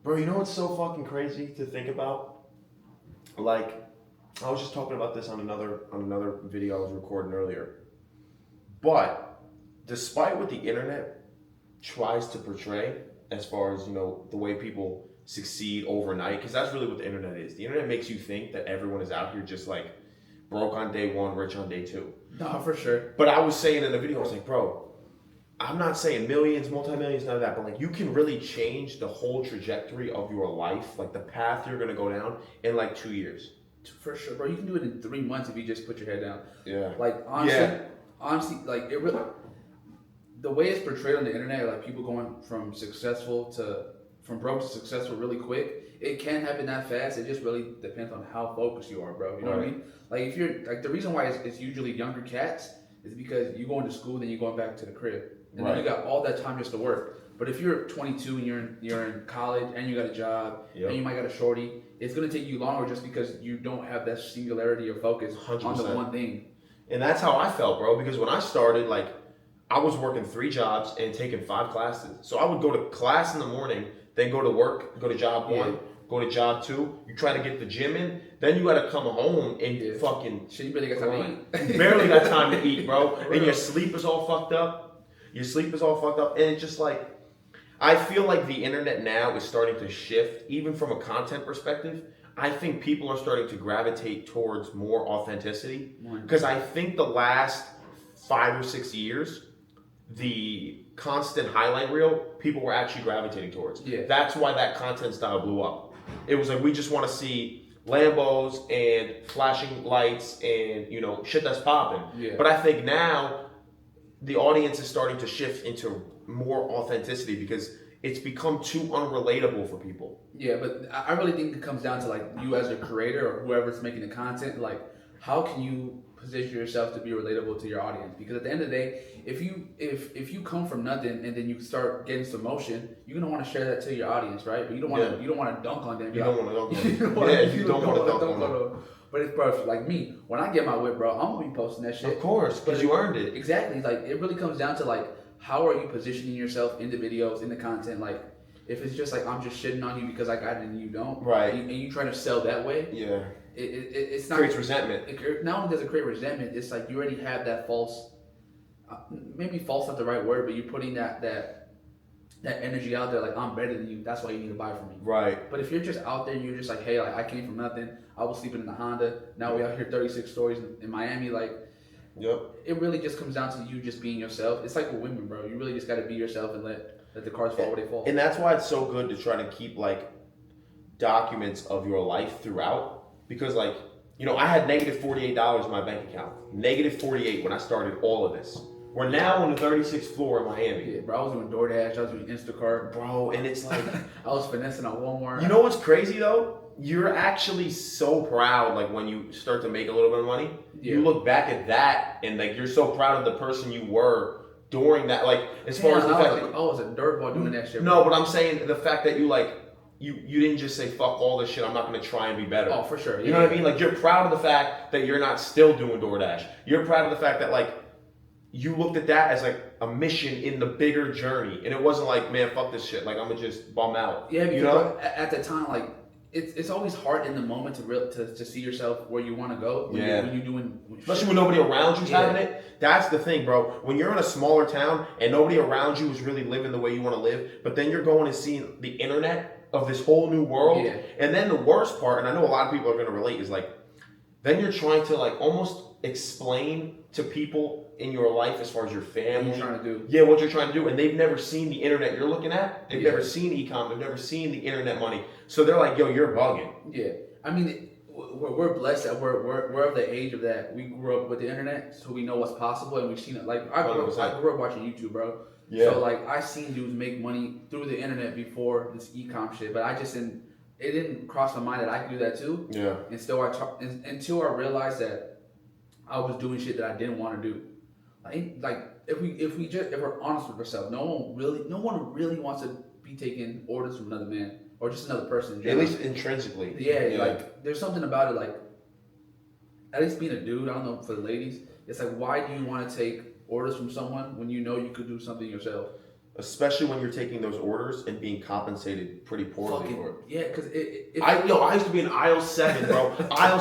Bro, you know what's so fucking crazy to think about? Like, I was just talking about this on another video I was recording earlier. But despite what the internet tries to portray, as far as the way people succeed overnight, because that's really what the internet is. The internet makes you think that everyone is out here just like broke on day one, rich on day two. No, for sure. But I was saying in the video, I was like, bro, I'm not saying millions, multi-millions, none of that, but like you can really change the whole trajectory of your life, like the path you're gonna go down in like 2 years. For sure, bro. You can do it in 3 months if you just put your head down. Yeah. Like honestly, like it really, the way it's portrayed on the internet, like people going from broke to successful really quick. It can happen that fast. It just really depends on how focused you are, bro. You know what I mean? Like if you're like the reason why it's usually younger cats is because you going to school, then you're going back to the crib, and then you got all that time just to work. But if you're 22 and you're in college and you got a job and you might got a shorty, it's gonna take you longer just because you don't have that singularity of focus 100%. On the one thing. And that's how I felt, bro. Because when I started, like, I was working 3 jobs and taking 5 classes. So I would go to class in the morning, then go to work, go to job 1, go to job 2. You try to get the gym in, then you got to come home and fucking. Shit, you barely got time to eat. You barely got time to eat, bro. And your sleep is all fucked up. And it's just like, I feel like the internet now is starting to shift, even from a content perspective. I think people are starting to gravitate towards more authenticity. Because I think the last 5 or 6 years, the constant highlight reel, people were actually gravitating towards. Yeah. That's why that content style blew up. It was like, we just want to see Lambos and flashing lights and, shit that's popping. Yeah. But I think now the audience is starting to shift into more authenticity because it's become too unrelatable for people. Yeah, but I really think it comes down to like you as a creator or whoever's making the content. Like, how can you position yourself to be relatable to your audience? Because at the end of the day, if you come from nothing and then you start getting some motion, you're gonna want to share that to your audience, right? But you don't want to dunk on them. You don't want to dunk on them. You don't want to dunk on them. But it's bro, like me, when I get my whip, bro, I'm gonna be posting that shit. Of course, because you earned it. Exactly. Like it really comes down to like, how are you positioning yourself in the videos, in the content? Like, if it's just like I'm just shitting on you because I got it and you don't, right? And you trying to sell that way, yeah, it's not creates resentment. Not only does it create resentment, it's like you already have that false, maybe false not the right word, but you're putting that energy out there like I'm better than you. That's why you need to buy from me, right? But if you're just out there and you're just like, hey, like I came from nothing. I was sleeping in a Honda. Now we out here 36 stories in Miami, like. Yep. It really just comes down to you just being yourself. It's like with women, bro. You really just got to be yourself and let the cards fall where they fall. And that's why it's so good to try to keep like documents of your life throughout. Because like, I had negative $48 in my bank account. Negative 48 when I started all of this. We're now on the 36th floor in Miami. Yeah, bro. I was doing DoorDash. I was doing Instacart. Bro, and it's like... I was finessing on Walmart. You know what's crazy, though? You're actually so proud, like, when you start to make a little bit of money. Yeah. You look back at that, and, like, you're so proud of the person you were during that. Like, as far as the fact that... I was a dirtball doing that shit, bro. No, but I'm saying the fact that you, like... You didn't just say, fuck all this shit, I'm not going to try and be better. Oh, for sure. You know what I mean? Like, you're proud of the fact that you're not still doing DoorDash. You're proud of the fact that, like... You looked at that as like a mission in the bigger journey, and it wasn't like, man, fuck this shit. Like I'm gonna just bum out. Yeah, because at the time, like it's always hard in the moment to see yourself where you want to go. When you're doing, especially when nobody around you's having it. That's the thing, bro. When you're in a smaller town and nobody around you is really living the way you want to live, but then you're going and seeing the internet of this whole new world, and then the worst part, and I know a lot of people are gonna relate, is like, then you're trying to like almost explain to people in your life as far as your family. What you're trying to do. Yeah, what you're trying to do. And they've never seen the internet you're looking at. They've never seen e-com. They've never seen the internet money. So they're like, yo, you're bugging. Yeah. I mean, we're blessed that we're of the age of that. We grew up with the internet, so we know what's possible, and we've seen it. Like, I grew up watching YouTube, bro. Yeah. So, like, I seen dudes make money through the internet before this e-com shit, but it didn't cross my mind that I could do that too. Yeah. Until I realized that I was doing shit that I didn't want to do. Like if we're honest with ourselves, no one really wants to be taking orders from another man or just another person. At least intrinsically. Yeah, like there's something about it. Like at least being a dude, I don't know for the ladies, it's like, why do you want to take orders from someone when you know you could do something yourself? especially when you're taking those orders and being compensated pretty poorly for it. Yeah, because I used to be in aisle 7, bro. aisle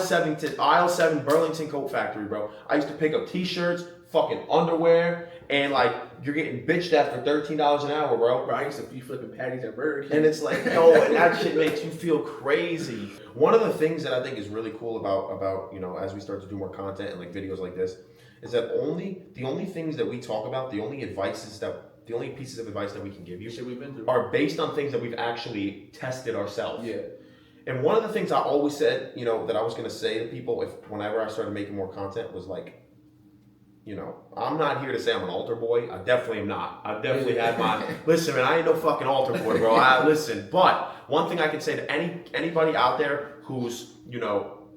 7 Burlington Coat Factory, bro. I used to pick up t-shirts, fucking underwear, and like you're getting bitched at for $13 an hour, bro. Bro, I used to be flipping patties at Burger King. And it's like, yo, and that shit makes you feel crazy. One of the things that I think is really cool about you know, as we start to do more content and like videos like this, is that the only things that we talk about, the only pieces of advice that we can give you shit we've been through are based on things that we've actually tested ourselves. Yeah. And one of the things I always said, you know, that I was gonna say to people whenever I started making more content was like, you know, I'm not here to say I'm an altar boy. I definitely am not. I've definitely had my listen, man. I ain't no fucking altar boy, bro. I listen. But one thing I can say to anybody out there who's, you know,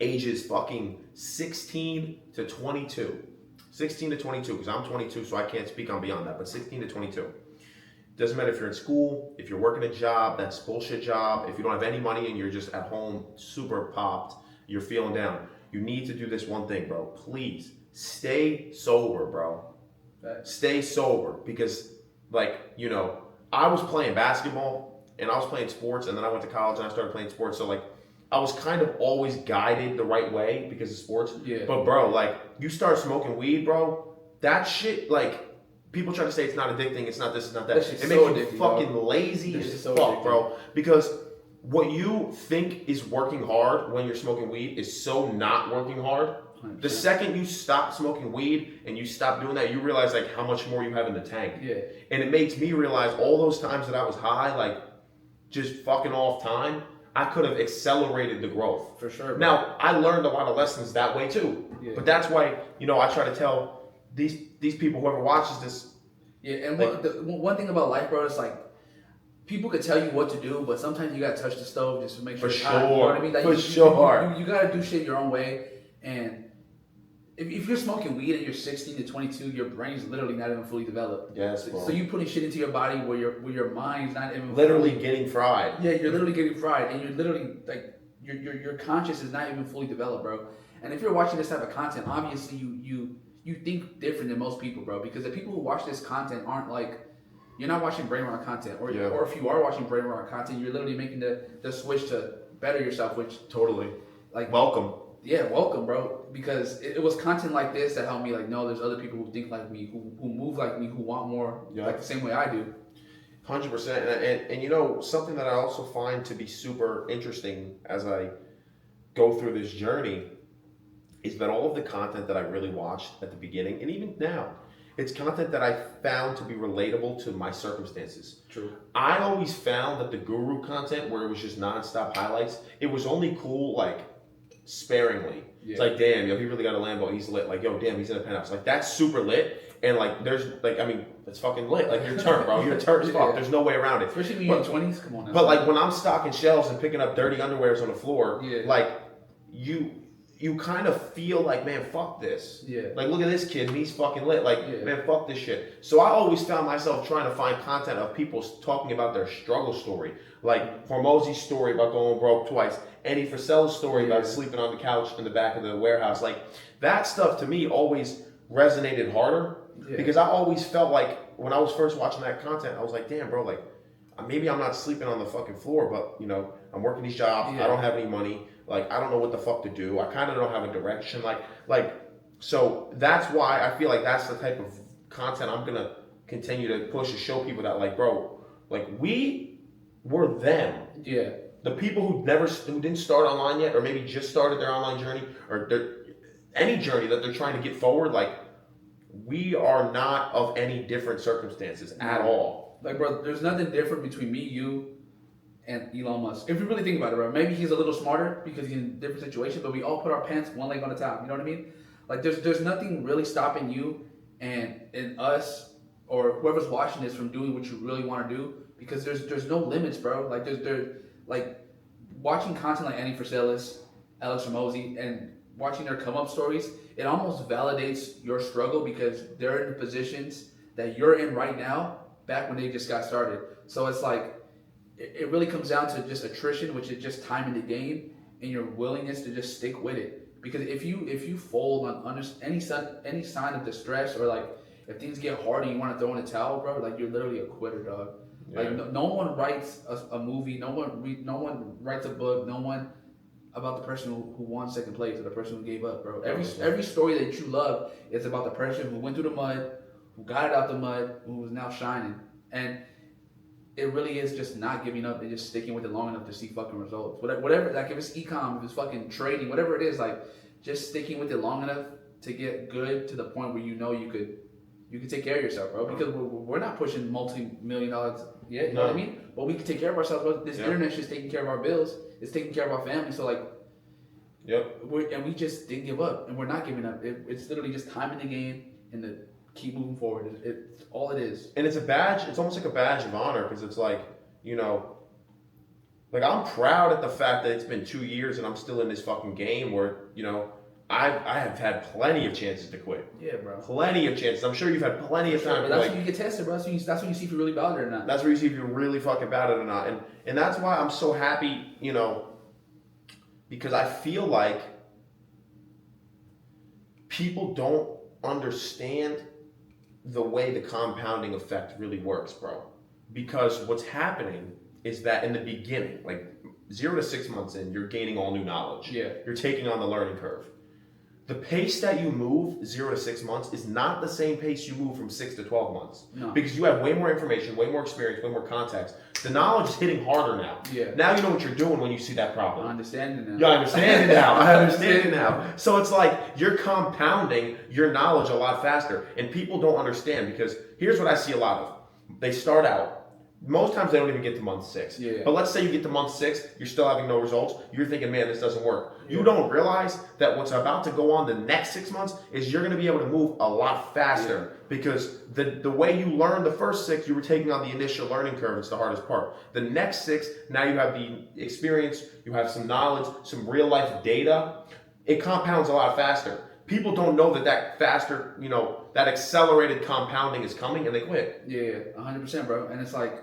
ages fucking 16 to 22, because I'm 22, so I can't speak on beyond that. But 16 to 22. Doesn't matter if you're in school, if you're working a job, that's a bullshit job. If you don't have any money and you're just at home, super popped, you're feeling down. You need to do this one thing, bro. Please. Stay sober, bro. Stay sober, because, like, you know, I was playing basketball and I was playing sports, and then I went to college and I started playing sports. So, like, I was kind of always guided the right way because of sports. Yeah. But, bro, like, you start smoking weed, bro, that shit, like, people try to say it's not addicting, it's not this, it's not that. It makes you fucking lazy as fuck, bro. Because what you think is working hard when you're smoking weed is so not working hard. 100%. The second you stop smoking weed and you stop doing that, you realize like how much more you have in the tank. Yeah. And it makes me realize all those times that I was high, like just fucking off time, I could have accelerated the growth. For sure. Bro. Now, I learned a lot of lessons that way too. Yeah. But that's why, you know, I try to tell these people, whoever watches this. Yeah, and like, one thing about life, bro, is like, people could tell you what to do, but sometimes you gotta touch the stove just to make sure. For sure. You know what I mean? Like, you gotta do shit your own way. And if you're smoking weed and you're 16 to 22, your brain's literally not even fully developed. Yes, bro. So you putting shit into your body where your mind's not even literally getting fried. Yeah, you're literally getting fried, and you're literally like your conscious is not even fully developed, bro. And if you're watching this type of content, obviously you think different than most people, bro. Because the people who watch this content aren't like, you're not watching brain rot content, or if you are watching brain rot content, you're literally making the switch to better yourself, which totally like welcome. Yeah, welcome, bro. Because it was content like this that helped me. Like, no, there's other people who think like me, who move like me, who want more, like the same way I do. 100%. And you know, something that I also find to be super interesting as I go through this journey is that all of the content that I really watched at the beginning, and even now, it's content that I found to be relatable to my circumstances. True. I always found that the guru content, where it was just nonstop highlights, it was only cool like sparingly. Yeah. It's like, damn, yo, he really got a Lambo, he's lit. Like, yo, damn, he's in a penthouse. Like, that's super lit. And like, there's like, I mean, it's fucking lit. Like, you're turned, bro. You're turned as fuck. There's no way around it. Especially when you're in 20s. Come on now. But like, when I'm stocking shelves and picking up dirty underwears on the floor, like, you kind of feel like, man, fuck this. Yeah. Like, look at this kid, and he's fucking lit. Like, man, fuck this shit. So I always found myself trying to find content of people talking about their struggle story. Like Hormozy's story about going broke twice. Eddie Frisella's story about sleeping on the couch in the back of the warehouse. Like, that stuff to me always resonated harder because I always felt like when I was first watching that content, I was like, damn, bro, like, maybe I'm not sleeping on the fucking floor, but, you know, I'm working these jobs. I don't have any money. Like, I don't know what the fuck to do. I kind of don't have a direction. Like, so that's why I feel like that's the type of content I'm going to continue to push to show people that, like, bro, like, we were them. Yeah. The people who didn't start online yet, or maybe just started their online journey, or any journey that they're trying to get forward, like, we are not of any different circumstances at all. Like, bro, there's nothing different between me, you, and Elon Musk. If you really think about it, bro, maybe he's a little smarter because he's in a different situation, but we all put our pants one leg on the top. You know what I mean? Like, there's nothing really stopping you and us or whoever's watching this from doing what you really want to do, because there's no limits, bro. Like, there's like watching content like Annie Frisella's, Alex Hormozy, and watching their come up stories. It almost validates your struggle because they're in the positions that you're in right now, back when they just got started. So it's like, it really comes down to just attrition, which is just time in the game, and your willingness to just stick with it. Because if you fold on any sign of distress, or like if things get hard and you want to throw in the towel, bro, like you're literally a quitter, dog. Yeah. Like no one writes a movie, no one writes a book, no one about the person who won second place or the person who gave up, bro. Every story that you love is about the person who went through the mud, who got it out the mud, who is now shining. And it really is just not giving up and just sticking with it long enough to see fucking results. Whatever, like if it's e-com, if it's fucking trading, whatever it is, like just sticking with it long enough to get good to the point where you know you could take care of yourself, bro. Because we're not pushing multi-million dollars yet, you know what I mean? But we can take care of ourselves, bro. This internet's just taking care of our bills. It's taking care of our family. So like, we just didn't give up, and we're not giving up. It's literally just time in the game and to keep moving forward. It's all it is. And it's a badge. It's almost like a badge of honor because it's like, you know, like I'm proud at the fact that it's been 2 years and I'm still in this fucking game where, you know, I have had plenty of chances to quit. Yeah, bro. Plenty of chances. I'm sure you've had plenty of time. But that's when you get tested, bro. That's when you see if you're really about it or not. That's where you see if you're really fucking bad at it or not. And that's why I'm so happy, you know, because I feel like people don't understand the way the compounding effect really works, bro. Because what's happening is that in the beginning, like 0 to 6 months in, you're gaining all new knowledge. Yeah. You're taking on the learning curve. The pace that you move 0 to 6 months is not the same pace you move from 6 to 12 months. No. Because you have way more information, way more experience, way more context. The knowledge is hitting harder now. Yeah. Now you know what you're doing when you see that problem. I understand it now. Yeah, I understand it now. I understand it now. So it's like you're compounding your knowledge a lot faster. And people don't understand because here's what I see a lot of. They start out. Most times they don't even get to month 6. Yeah. But let's say you get to month 6, you're still having no results. You're thinking, man, this doesn't work. Yeah. You don't realize that what's about to go on the next 6 months is you're going to be able to move a lot faster because the way you learned the first 6, you were taking on the initial learning curve. It's the hardest part. The next 6, now you have the experience, you have some knowledge, some real life data. It compounds a lot faster. People don't know that faster, you know, that accelerated compounding is coming and they quit. Yeah, 100%, bro. And it's like,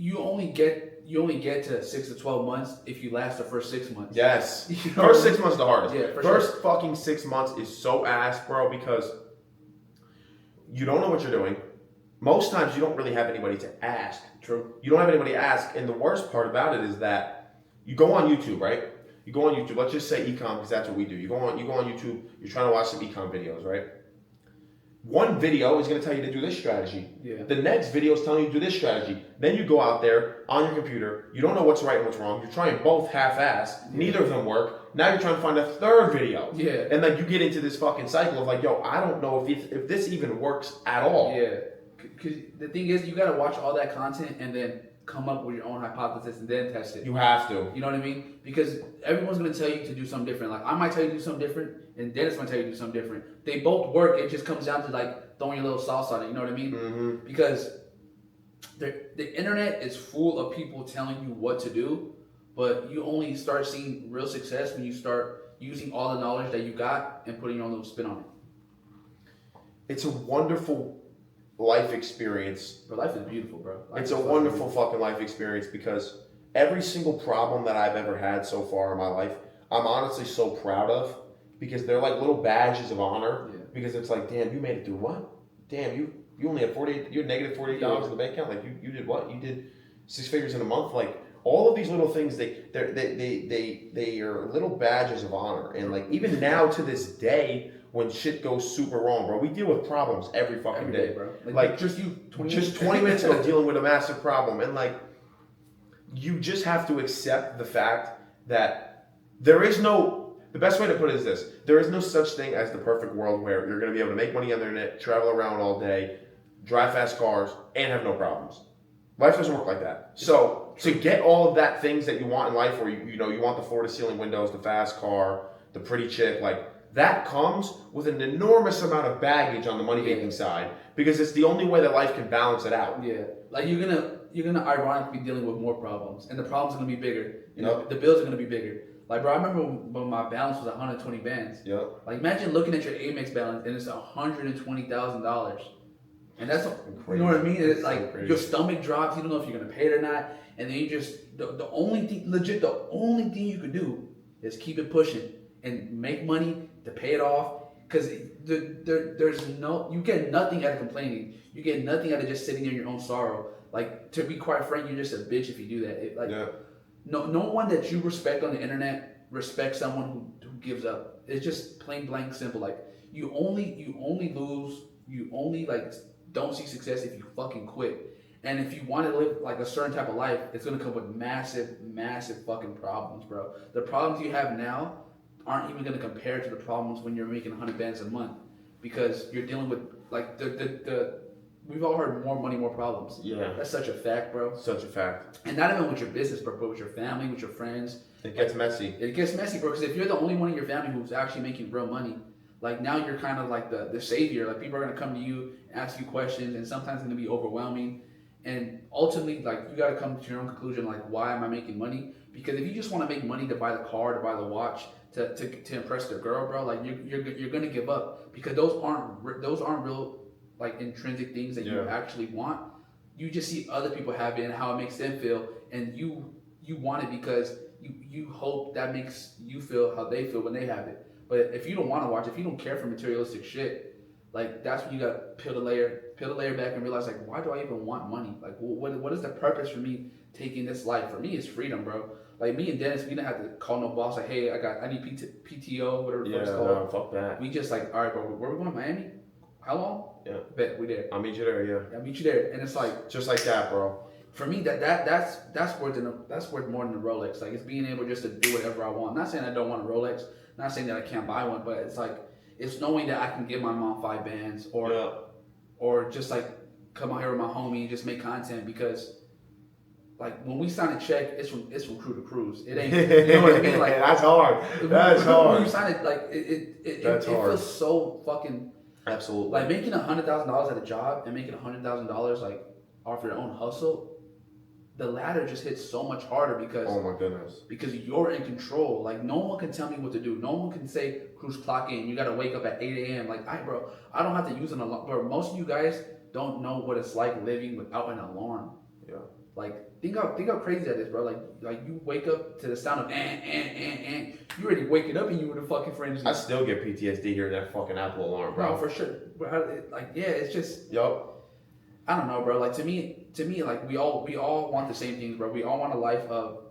you only get to 6 to 12 months if you last the first 6 months. Yes. You know first 6 months is the hardest. Yeah, for first sure. fucking 6 months is so ass, bro, because you don't know what you're doing. Most times you don't really have anybody to ask. True. You don't have anybody to ask. And the worst part about it is that you go on YouTube, right? You go on YouTube. Let's just say ecom because that's what we do. You go on YouTube. You're trying to watch some ecom videos, right? One video is going to tell you to do this strategy. Yeah. The next video is telling you to do this strategy. Then you go out there on your computer. You don't know what's right and what's wrong. You're trying both half-ass. Yeah. Neither of them work. Now you're trying to find a third video. Yeah. And like you get into this fucking cycle of like, yo, I don't know if this even works at all. Yeah. Because the thing is, you got to watch all that content and then come up with your own hypothesis and then test it. You have to. You know what I mean? Because everyone's going to tell you to do something different. Like I might tell you to do something different and Dennis might tell you to do something different. They both work. It just comes down to like throwing your little sauce on it. You know what I mean? Mm-hmm. Because the internet is full of people telling you what to do, but you only start seeing real success when you start using all the knowledge that you got and putting your own little spin on it. It's a wonderful life experience. But life is beautiful, bro. It's a wonderful fucking life experience because every single problem that I've ever had so far in my life, I'm honestly so proud of because they're like little badges of honor. Yeah. Because it's like, damn, you made it through what? Damn, you only had you had negative $48 in the bank account. Like you did what? You did 6 figures in a month. Like all of these little things, they are little badges of honor. And like even now to this day, when shit goes super wrong, bro, we deal with problems every fucking day, bro. Like just 20 minutes ago dealing with a massive problem, and like you just have to accept the fact that there is no. The best way to put it is this: there is no such thing as the perfect world where you're going to be able to make money on the internet, travel around all day, drive fast cars, and have no problems. Life doesn't work like that. So to get all of that things that you want in life, where you know you want the floor to ceiling windows, the fast car, the pretty chick, like. That comes with an enormous amount of baggage on the money making side because it's the only way that life can balance it out. Yeah, like you're gonna ironically be dealing with more problems, and the problems are gonna be bigger. You know, Yep. the bills are gonna be bigger. Like, bro, I remember when my balance was 120 bands. Yep. Like, imagine looking at your Amex balance and it's $120,000, and that's you know what I mean. It's like crazy. Your stomach drops. You don't know if you're gonna pay it or not, and then you just the only thing you could do is keep it pushing and make money to pay it off because there's no, you get nothing out of complaining. You get nothing out of just sitting in your own sorrow. Like, to be quite frank, you're just a bitch if you do that. No one that you respect on the internet respects someone who gives up. It's just plain blank simple. Like, you only lose, you only like don't see success if you fucking quit. And if you want to live like a certain type of life, it's gonna come with massive fucking problems, bro. The problems you have now aren't even gonna compare to the problems when you're making 100 bands a month, because you're dealing with like the we've all heard more money, more problems. Yeah. That's such a fact, bro. Such a fact. And not even with your business, bro, but with your family, with your friends. It gets messy. It gets messy, bro, because if you're the only one in your family who's actually making real money, like now you're kind of like the savior. Like, people are going to come to you, ask you questions, and sometimes it's going to be overwhelming. And ultimately, like, you got to come to your own conclusion, like, why am I making money? Because if you just want to make money to buy the car, to buy the watch, to impress the girl, bro, like, you're going to give up, because those aren't real, like, intrinsic things that you actually want. You just see other people have it and how it makes them feel, and you want it because you hope that makes you feel how they feel when they have it. But if you don't want to watch, if you don't care for materialistic shit, like, that's when you got to peel the layer back and realize, like, why do I even want money? Like, what is the purpose for me taking this life? For me, it's freedom, bro. Like, me and Dennis, we didn't have to call no boss, like, hey, I need PTO, whatever the fuck's called. Yeah, fuck that. We just like, all right, bro, where we going, Miami? How long? Yeah. Bet, we there. I'll meet you there, yeah. I'll meet you there. And it's like, just like that, bro. For me, that's worth more than a Rolex. Like, it's being able just to do whatever I want. I'm not saying I don't want a Rolex. I'm not saying that I can't buy one, but it's like, it's knowing that I can give my mom 5 bands, or just like come out here with my homie and just make content, because like, when we sign a check, it's from crew to cruise. It ain't, you know what I mean? Like, that's hard. That's hard. When you sign it, like, it feels so fucking. Absolutely. Like, making $100,000 at a job and making $100,000 like off your own hustle, the latter just hits so much harder, because, oh my goodness, because you're in control. Like, no one can tell me what to do. No one can say, cruise clock in, you got to wake up at 8 a.m. Like, bro, I don't have to use an alarm. Bro, most of you guys don't know what it's like living without an alarm. Yeah. Like, think how crazy that is, bro. Like you wake up to the sound of you already waking up and you in a fucking frenzy. I still get PTSD hearing that fucking Apple alarm, bro. For sure. Like, yeah, it's just. Yup. I don't know, bro. Like, to me, like, we all want the same things, bro. We all want a life of.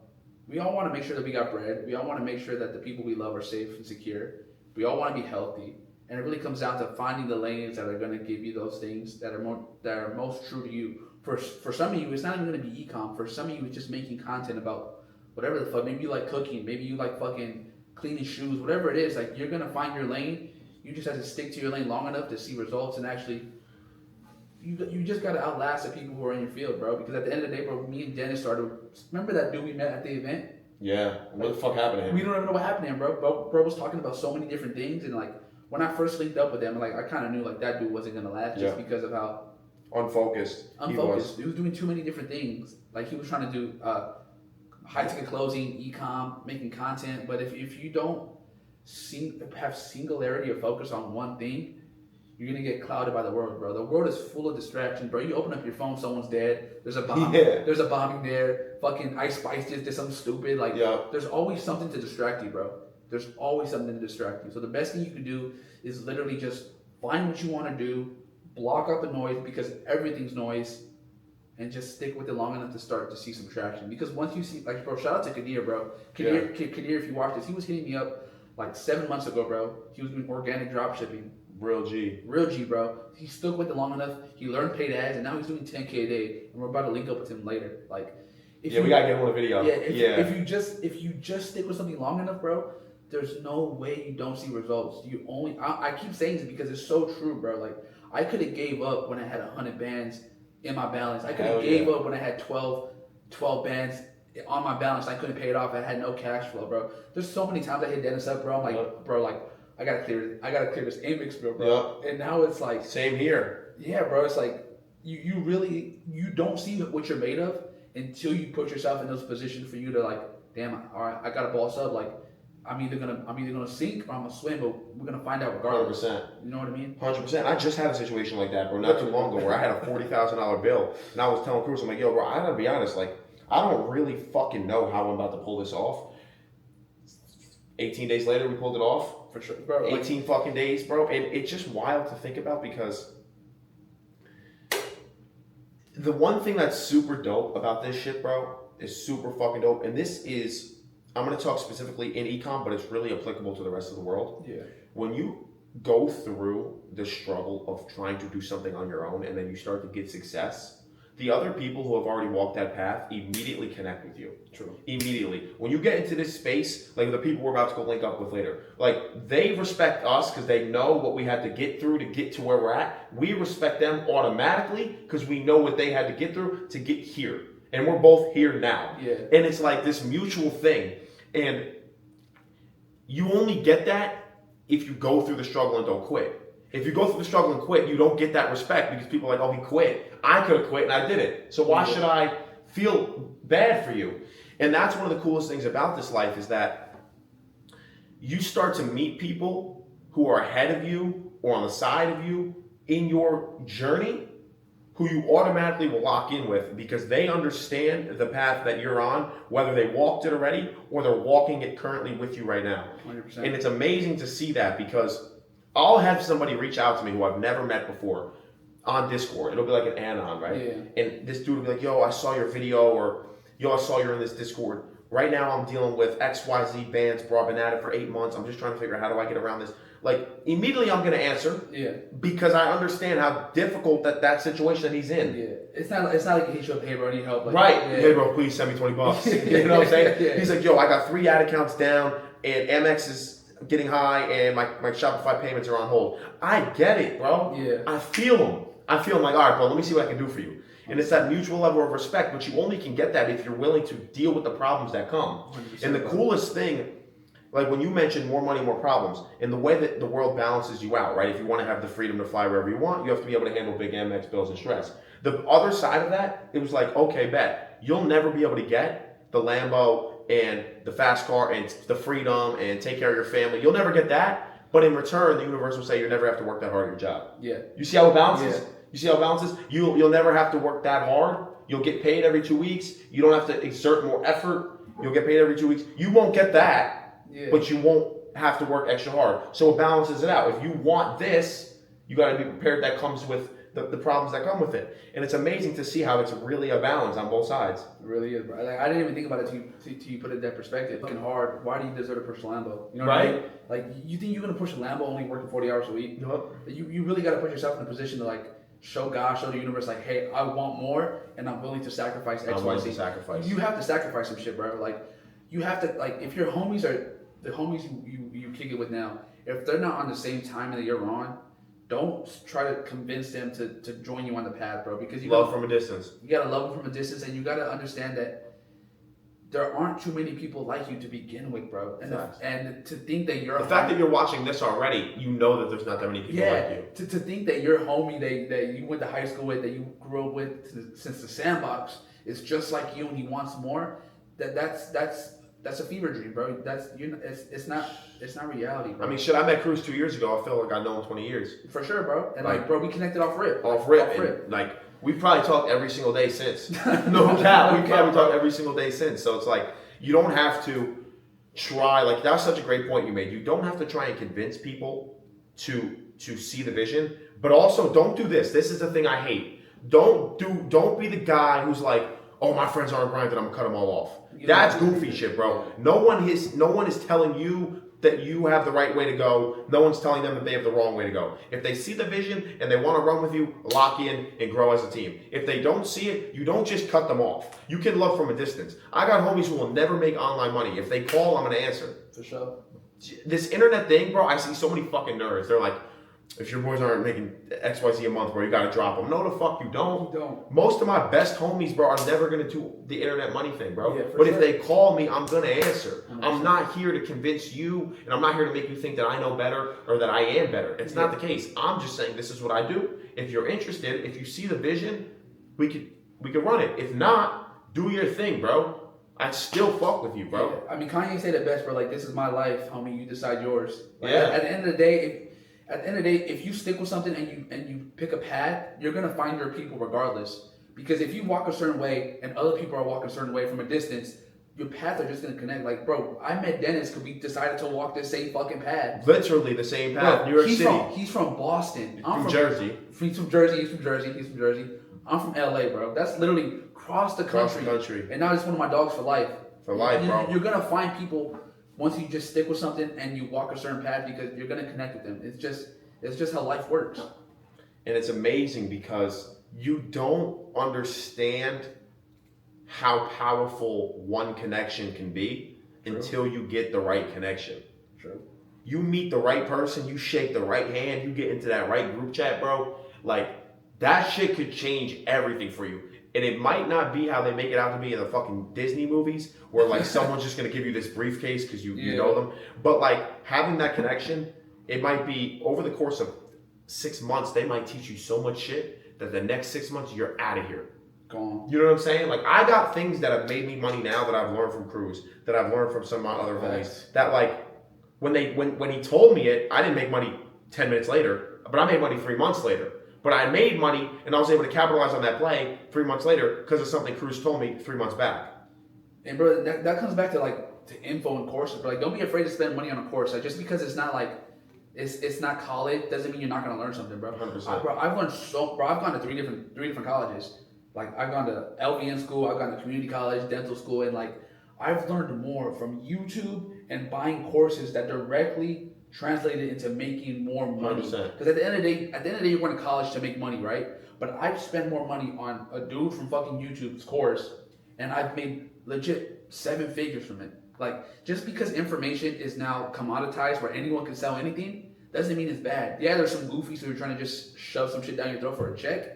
We all want to make sure that we got bread. We all want to make sure that the people we love are safe and secure. We all want to be healthy, and it really comes down to finding the lanes that are going to give you those things that are most true to you. For some of you, it's not even going to be e-com. For some of you, it's just making content about whatever the fuck. Maybe you like cooking. Maybe you like fucking cleaning shoes. Whatever it is, like, you're going to find your lane. You just have to stick to your lane long enough to see results, and actually, you just got to outlast the people who are in your field, bro. Because at the end of the day, bro, me and Dennis started. Remember that dude we met at the event? Yeah. What the fuck happened to him? We don't even know what happened to him, bro. Bro was talking about so many different things, and like, when I first linked up with him, like, I kind of knew like that dude wasn't gonna last just because of how unfocused. He was doing too many different things. Like, he was trying to do high ticket closing, e-com, making content. But if you don't have singularity or focus on one thing, you're gonna get clouded by the world, bro. The world is full of distractions, bro. You open up your phone, someone's dead. There's a bomb. Yeah. There's a bombing there. Fucking Ice Spice just did something stupid. Like, there's always something to distract you, bro. There's always something to distract you. So the best thing you can do is literally just find what you want to do, block out the noise, because everything's noise, and just stick with it long enough to start to see some traction. Because once you see, like, bro, shout out to Kadir, bro. Kadir, if you watch this, he was hitting me up like 7 months ago, bro. He was doing organic dropshipping. Real G, bro. He stuck with it long enough. He learned paid ads, and now he's doing 10K a day. And we're about to link up with him later. Like, we gotta get him on a video. If you just stick with something long enough, bro, there's no way you don't see results. I keep saying this because it's so true, bro. Like, I could have gave up when I had 100 bands in my balance. I could have gave up when I had 12 bands on my balance. I couldn't pay it off. I had no cash flow, bro. There's so many times I hit Dennis up, bro. I'm like, bro, like, I gotta clear this Amex bill, bro. And now it's like, same here. Yeah, bro. It's like you don't see what you're made of until you put yourself in those positions for you to, like, damn, all right, I gotta boss up. Like, I'm either gonna sink or I'm gonna swim, but we're gonna find out regardless. 100%. You know what I mean? 100%. I just had a situation like that, bro, not too long ago, where I had a $40,000 bill, and I was telling Cruz, I'm like, yo, bro, I gotta be honest, like, I don't really fucking know how I'm about to pull this off. 18 days later, we pulled it off. For sure, bro. 18 fucking days, bro. And it's just wild to think about because the one thing that's super dope about this shit, bro, is super fucking dope. And this is, I'm going to talk specifically in ecom, but it's really applicable to the rest of the world. Yeah. When you go through the struggle of trying to do something on your own and then you start to get success, the other people who have already walked that path immediately connect with you. True. Immediately. When you get into this space, like the people we're about to go link up with later, like they respect us because they know what we had to get through to get to where we're at. We respect them automatically because we know what they had to get through to get here. And we're both here now. Yeah. And it's like this mutual thing. And you only get that if you go through the struggle and don't quit. If you go through the struggle and quit, you don't get that respect because people are like, oh, he quit. I could have quit and I didn't. So why should I feel bad for you? And that's one of the coolest things about this life is that you start to meet people who are ahead of you or on the side of you in your journey who you automatically will lock in with because they understand the path that you're on, whether they walked it already or they're walking it currently with you right now. 100%. And it's amazing to see that because I'll have somebody reach out to me who I've never met before on Discord. It'll be like an anon, right? Yeah. And this dude will be like, yo, I saw your video, or yo, I saw you're in this Discord. Right now I'm dealing with XYZ bands, bro. I've been at it for 8 months. I'm just trying to figure out how do I get around this. Like, immediately I'm going to answer. Yeah. Because I understand how difficult that situation that he's in. Yeah. It's not like he hits you up, hey bro, I need help. Like, Right. Yeah. Hey bro, please send me $20. You know what I'm saying? Yeah. He's like, yo, I got 3 ad accounts down and Amex is getting high and my Shopify payments are on hold. I get it, bro. Yeah. I feel him. Like, all right, bro, let me see what I can do for you. And it's that mutual level of respect, but you only can get that if you're willing to deal with the problems that come. And the coolest thing, like when you mentioned more money, more problems, and the way that the world balances you out, right? If you want to have the freedom to fly wherever you want, you have to be able to handle big Amex bills and stress. The other side of that, it was like, okay, bet. You'll never be able to get the Lambo and the fast car and the freedom and take care of your family. You'll never get that. But in return, the universe will say you never have to work that hard at your job. Yeah. You see how it balances? Yeah. You see how it balances? You'll never have to work that hard. You'll get paid every 2 weeks. You don't have to exert more effort. You'll get paid every 2 weeks. You won't get that, but you won't have to work extra hard. So it balances it out. If you want this, you got to be prepared. That comes with the problems that come with it. And it's amazing to see how it's really a balance on both sides. It really is, bro. Like, I didn't even think about it till you put it in that perspective. Fucking hard. Why do you deserve to push a Lambo? You know what I mean? Like, you think you're going to push a Lambo only working 40 hours a week? You really got to put yourself in a position to, like, show God, show the universe, like, hey, I want more, and I'm willing to sacrifice X, Y, Z. You have to sacrifice some shit, bro. Like, you have to, like, if your homies are, the homies you kick it with now, if they're not on the same time that you're on, don't try to convince them to join you on the path, bro. Because you love from a distance. You gotta love them from a distance, and you gotta understand that there aren't too many people like you to begin with, bro. And to think that you're the fact that you're watching this already, you know that there's not that many people like you. To think that your homie that you went to high school with, that you grew up with since the sandbox, is just like you and he wants more. That's a fever dream, bro. It's not reality, bro. I mean, shit, I met Cruz 2 years ago. I feel like I know him 20 years. For sure, bro. And like, bro, we connected off rip. Off rip. Like, we've probably talked every single day since. No doubt. We've probably talked every single day since. So it's like, you don't have to try, like, that was such a great point you made. You don't have to try and convince people to see the vision, but also don't do this. This is the thing I hate. Don't be the guy who's like, oh, my friends aren't grinding, I'm gonna cut them all off. That's goofy shit, bro. No one is telling you that you have the right way to go. No one's telling them that they have the wrong way to go. If they see the vision and they want to run with you, lock in and grow as a team. If they don't see it, you don't just cut them off. You can love from a distance. I got homies who will never make online money. If they call, I'm gonna answer. For sure. This internet thing, bro, I see so many fucking nerds. They're like, if your boys aren't making XYZ a month, bro, you gotta drop them. No, the fuck you don't. You don't. Most of my best homies, bro, are never gonna do the internet money thing, bro. Yeah, but sure. if they call me, I'm gonna answer. 100%. I'm not here to convince you, and I'm not here to make you think that I know better or that I am better. It's not the case. I'm just saying this is what I do. If you're interested, if you see the vision, we could run it. If not, do your thing, bro. I still fuck with you, bro. Yeah. I mean, Kanye said it best, bro. Like, this is my life, homie. You decide yours. Like, Yeah. At the end of the day, if you stick with something and you pick a path, you're gonna find your people regardless. Because if you walk a certain way and other people are walking a certain way from a distance, your paths are just gonna connect. Like, bro, I met Dennis because we decided to walk this same fucking path. Literally the same path. Bro, New York City. He's from Boston. I'm from Jersey. He's from Jersey. He's from Jersey. I'm from LA, bro. That's literally across the country. And now it's one of my dogs for life. For life, bro. You're gonna find people once you just stick with something and you walk a certain path because you're gonna connect with them. It's just how life works. And it's amazing because you don't understand how powerful one connection can be until you get the right connection. True. You meet the right person, you shake the right hand, you get into that right group chat, bro. Like, that shit could change everything for you. And it might not be how they make it out to be in the fucking Disney movies, where like someone's just gonna give you this briefcase because you know them. But like having that connection, it might be over the course of 6 months, they might teach you so much shit that the next 6 months you're out of here. Gone. You know what I'm saying? Like, I got things that have made me money now that I've learned from Cruz, that I've learned from some of my other homies. That like when he told me it, I didn't make money 10 minutes later, but I made money 3 months later. But I made money and I was able to capitalize on that play 3 months later because of something Cruz told me 3 months back. And bro, that comes back to like to info and courses. But like, don't be afraid to spend money on a course. Like, just because it's not like it's not college doesn't mean you're not gonna learn something, bro. 100%. I've learned I've gone to three different colleges. Like, I've gone to LVN school, I've gone to community college, dental school, and like I've learned more from YouTube and buying courses that directly translated into making more money. 100%. Because at the end of the day, you're going to college to make money, right? But I've spent more money on a dude from fucking YouTube's course, and I've made legit 7 figures from it. Like, just because information is now commoditized where anyone can sell anything, doesn't mean it's bad. Yeah, there's some goofies who are trying to just shove some shit down your throat for a check.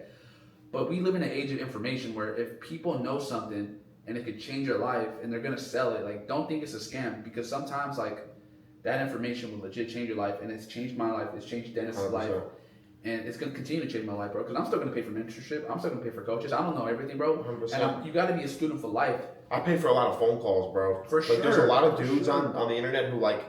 But we live in an age of information where if people know something and it could change your life and they're going to sell it, like, don't think it's a scam, because sometimes, like, that information will legit change your life, and it's changed my life. It's changed Dennis's 100%. life, and it's gonna continue to change my life, bro. Because I'm still gonna pay for mentorship. I'm still gonna pay for coaches. I don't know everything, bro. 100%. And you got to be a student for life. I pay for a lot of phone calls, bro. For sure. There's a lot of dudes on the internet who, like,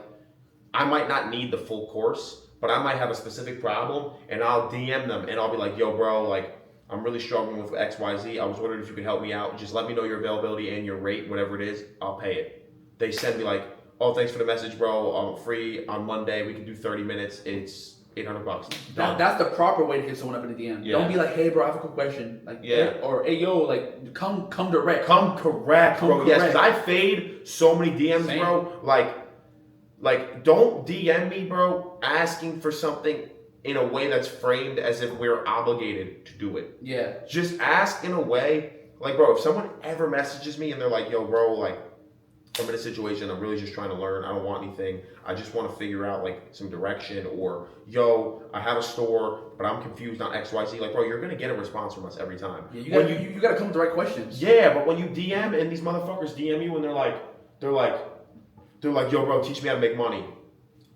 I might not need the full course, but I might have a specific problem, and I'll DM them, and I'll be like, yo, bro, like, I'm really struggling with XYZ. I was wondering if you could help me out. Just let me know your availability and your rate, whatever it is. I'll pay it. They send me like, oh, thanks for the message, bro. I'm free on Monday. We can do 30 minutes. It's $800. That's the proper way to hit someone up in the DM. Yeah. Don't be like, hey, bro, I have a quick question. Like, yeah. Or hey, yo, like, come direct. Come correct, bro. Correct. Yes, because I fade so many DMs, Same. bro. Like, don't DM me, bro, asking for something in a way that's framed as if we're obligated to do it. Yeah. Just ask in a way, like, bro, if someone ever messages me and they're like, yo, bro, like, I'm in a situation, I'm really just trying to learn, I don't want anything, I just want to figure out, like, some direction, or, yo, I have a store, but I'm confused on XYZ, like, bro, you're going to get a response from us every time. Yeah, you got to come with the right questions. Yeah, but when you DM, and these motherfuckers DM you, and they're like, yo, bro, teach me how to make money.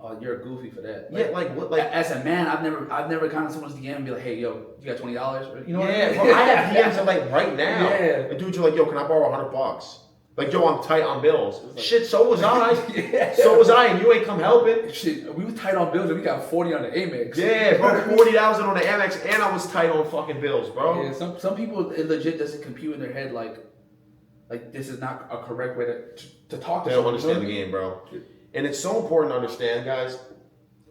Oh, you're a goofy for that. Yeah, like what? Like, as a man, I've never gone to someone's DM and be like, hey, yo, you got $20? You know what yeah, I mean? bro, I have DMs that, like, right now. Yeah. And dudes are like, yo, can I borrow $100? Like, yo, I'm tight on bills. Like, shit, so was I. Yeah. So was I, and you ain't come helping. Shit, we were tight on bills and we got 40 on the Amex. Yeah, bro, 40,000 on the Amex, and I was tight on fucking bills, bro. Yeah, some people, it legit doesn't compute in their head like this is not a correct way to talk to They don't someone. understand the game, bro. And it's so important to understand, guys.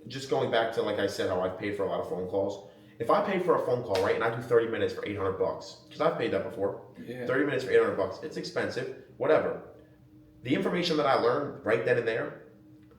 Just going back to, like I said, how I've paid for a lot of phone calls. If I pay for a phone call, right, and I do 30 minutes for $800, because I've paid that before. Yeah. 30 minutes for $800, it's expensive, whatever. The information that I learned right then and there,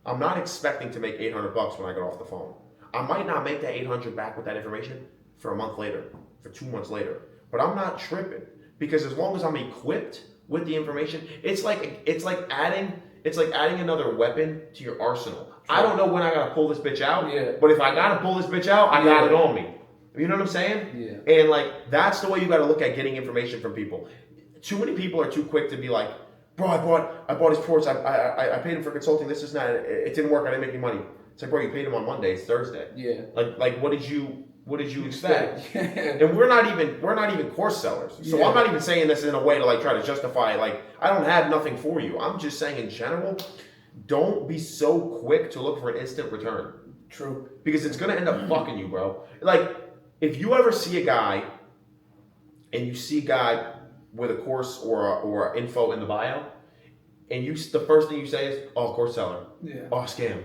I'm not expecting to make $800 when I get off the phone. I might not make that $800 back with that information for a month later, for 2 months later, but I'm not tripping, because as long as I'm equipped with the information, it's like adding another weapon to your arsenal. I don't know when I gotta pull this bitch out, but if I gotta pull this bitch out, I got it on me. You know what I'm saying? Yeah. And like, that's the way you gotta look at getting information from people. Too many people are too quick to be like, bro, I bought his course, I paid him for consulting, this is not, it didn't work, I didn't make any money. It's like, bro, you paid him on Monday, it's Thursday. Yeah. Like what did you expect? And we're not even course sellers. So I'm not even saying this in a way to like try to justify, like, I don't have nothing for you. I'm just saying in general, don't be so quick to look for an instant return. True. Because it's gonna end up fucking you, bro. Like, if you ever see a guy and you see a guy with a course or info in the bio, and the first thing you say is, "Oh, course seller, Yeah. oh, scam,"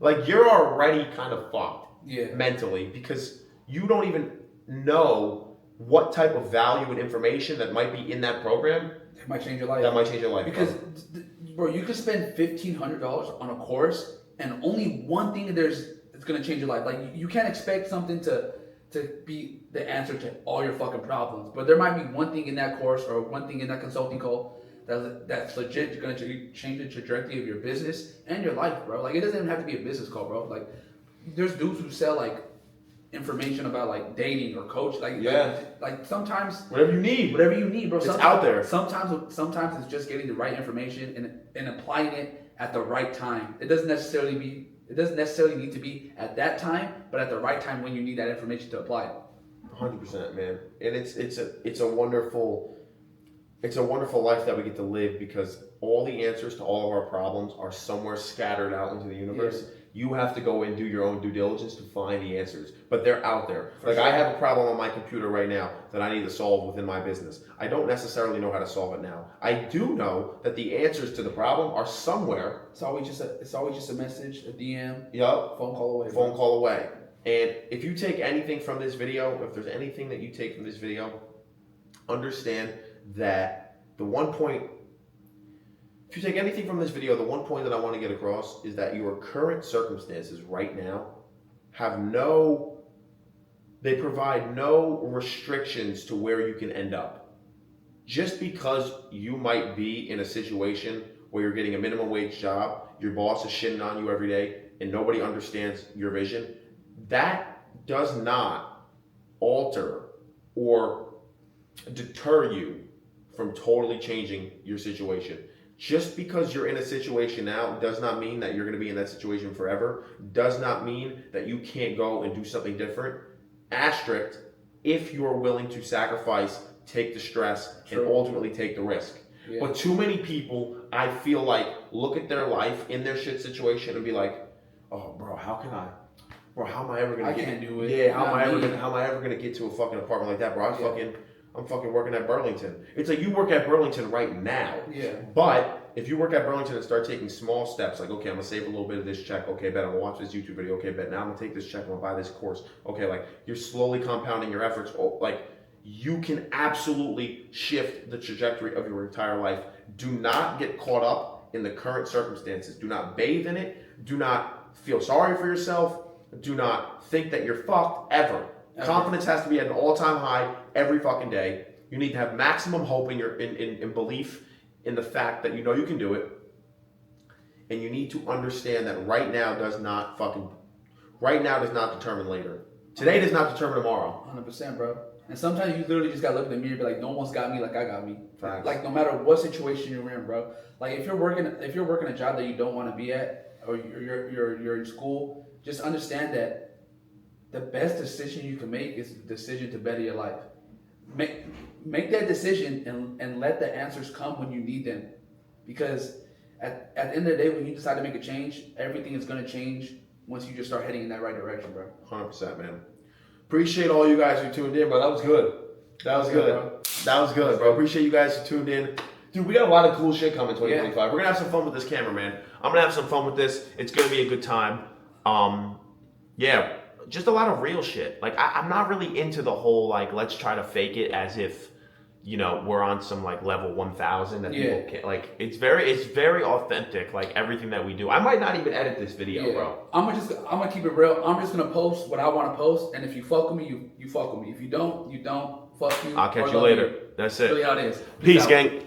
like you're already kind of fucked mentally because you don't even know what type of value and information that might be in that program. It might change your life. That might change your life. Because, bro, you could spend $1,500 on a course, and only one thing it's gonna change your life. Like you can't expect something to be the answer to all your fucking problems, but there might be one thing in that course or one thing in that consulting call that's legit gonna change the trajectory of your business and your life, bro. Like it doesn't even have to be a business call, bro. Like there's dudes who sell like information about like dating or coach, like sometimes whatever you need, bro. It's out there. Sometimes it's just getting the right information and applying it at the right time. It doesn't necessarily need to be at that time, but at the right time when you need that information to apply it. 100%, man. And it's a wonderful life that we get to live because all the answers to all of our problems are somewhere scattered out into the universe. Yeah. You have to go and do your own due diligence to find the answers, but they're out there. Like I have a problem on my computer right now that I need to solve within my business. I don't necessarily know how to solve it now. I do know that the answers to the problem are somewhere. It's always just a message, a DM, yup, phone call away. Phone call away. And if you take anything from this video, if there's anything that you take from this video, understand that if you take anything from this video, the one point that I want to get across is that your current circumstances right now they provide no restrictions to where you can end up. Just because you might be in a situation where you're getting a minimum wage job, your boss is shitting on you every day, and nobody understands your vision, that does not alter or deter you from totally changing your situation. Just because you're in a situation now does not mean that you're going to be in that situation forever. Does not mean that you can't go and do something different. Asterisk, if you're willing to sacrifice, take the stress, and ultimately take the risk. Yeah. But too many people, I feel like, look at their life in their shit situation and be like, "Oh, bro, how am I ever gonna can't do it. Yeah, how am I ever gonna get to a fucking apartment like that, bro? I'm fucking working at Burlington." It's like you work at Burlington right now. Yeah. But if you work at Burlington and start taking small steps, like, okay, I'm gonna save a little bit of this check. Okay, bet I'm gonna watch this YouTube video. Okay, bet now I'm gonna take this check. I'm gonna buy this course. Okay, like you're slowly compounding your efforts. Like you can absolutely shift the trajectory of your entire life. Do not get caught up in the current circumstances. Do not bathe in it. Do not feel sorry for yourself. Do not think that you're fucked ever. Confidence has to be at an all-time high every fucking day. You need to have maximum hope in belief in the fact that you know you can do it. And you need to understand that right now does not determine later. Today does not determine tomorrow. 100%, bro. And sometimes you literally just gotta look in the mirror and be like, no one's got me like I got me. Facts. Like no matter what situation you're in, bro. Like if you're working a job that you don't want to be at, or you're in school, just understand that the best decision you can make is the decision to better your life. Make that decision and let the answers come when you need them. Because at the end of the day, when you decide to make a change, everything is going to change once you just start heading in that right direction, bro. 100%, man. Appreciate all you guys who tuned in, bro. That was good. That was good, bro. Appreciate you guys who tuned in. Dude, we got a lot of cool shit coming in 2025. Yeah. We're going to have some fun with this camera, man. I'm going to have some fun with this. It's going to be a good time. Yeah, just a lot of real shit. Like, I'm not really into the whole, like, let's try to fake it as if, you know, we're on some, like, level 1,000 that people can't. Like, it's very authentic, like, everything that we do. I might not even edit this video, bro. I'm gonna keep it real. I'm just gonna post what I want to post, and if you fuck with me, you fuck with me. If you don't, you don't. Fuck you. I'll catch you later. That's it. That's really how it is. Peace, gang.